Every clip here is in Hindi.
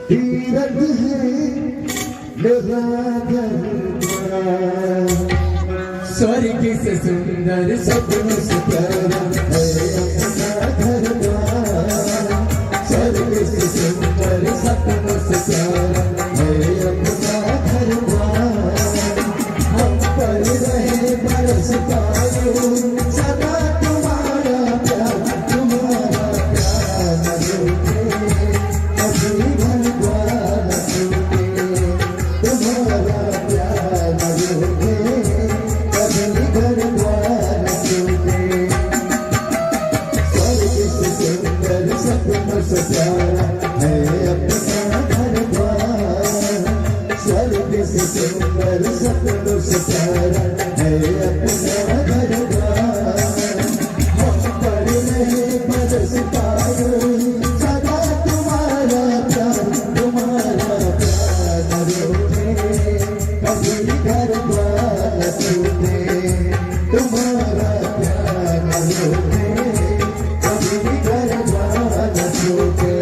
धीरज है मेरा स्वर्ग से सुंदर सपनों से प्यारा है अपना घर द्वार। स्वर्ग से सुंदर सपनों से प्यारा है अपना घर द्वार। हम पर रहे बरसता यूं सदा तुम्हारा प्यार न रूठे कभी घर द्वार न टूटे। तुम्हारा प्यार न रूठे कभी घर द्वार न टूटे। स्वर्ग से सुंदर सपनों से प्यारा है अपना घर द्वार। स्वर्ग से सुंदर सपनों से प्यारा है अपना घर द्वार। हम पर रहे बरसता यूं सदा तुम्हारा प्यार न रूठे कभी घर द्वार न टूटे। तुम्हारा प्यार न रूठे कभी घर द्वार न टूटे।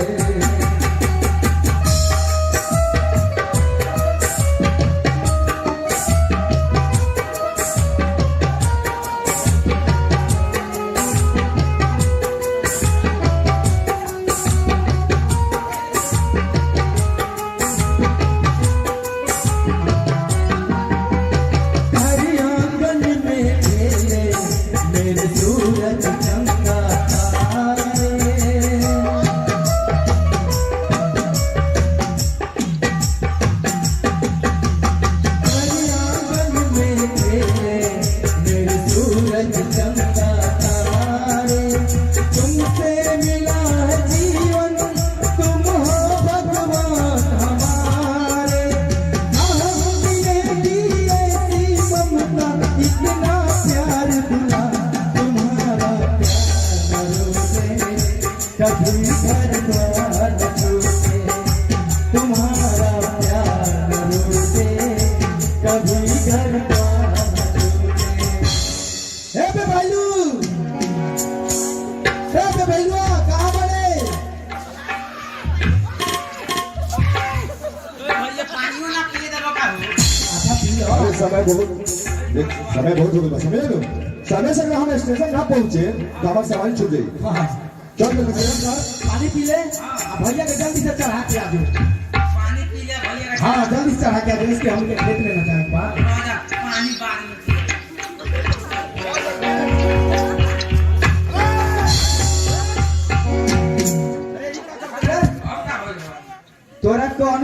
हरी आंगन में खेले मेरे सूरज चमका तारे। हरी आंगन में खेले मेरे सूरज चमका तारे। तुमसे मिला है जीवन तुम हो भगवान हमारे। इतना प्यार दिला तुम्हारा प्यार न रूठे कभी घर द्वार न टूटे। तुम्हारा प्यार न रूठे कभी घर द्वार न टूटे। हे बे भाईलू, हे बे भाईलुआ कहाँ बड़े? अच्छा पी लो। अरे समय बहुत हो गया समझ लो। समय से अगर हम स्टेशन ना पहुंचे तो हमारी सवारी छूट जाएगी। हाँ चल तो सर पानी पी ले भैया के जल्दी से चढ़ा के आ दो। पानी पी ले भैया का हाँ जल्दी से चढ़ा के आ दो इसके हमके खेत में न जाए पा। राजा पानी बाद में तोरा कौन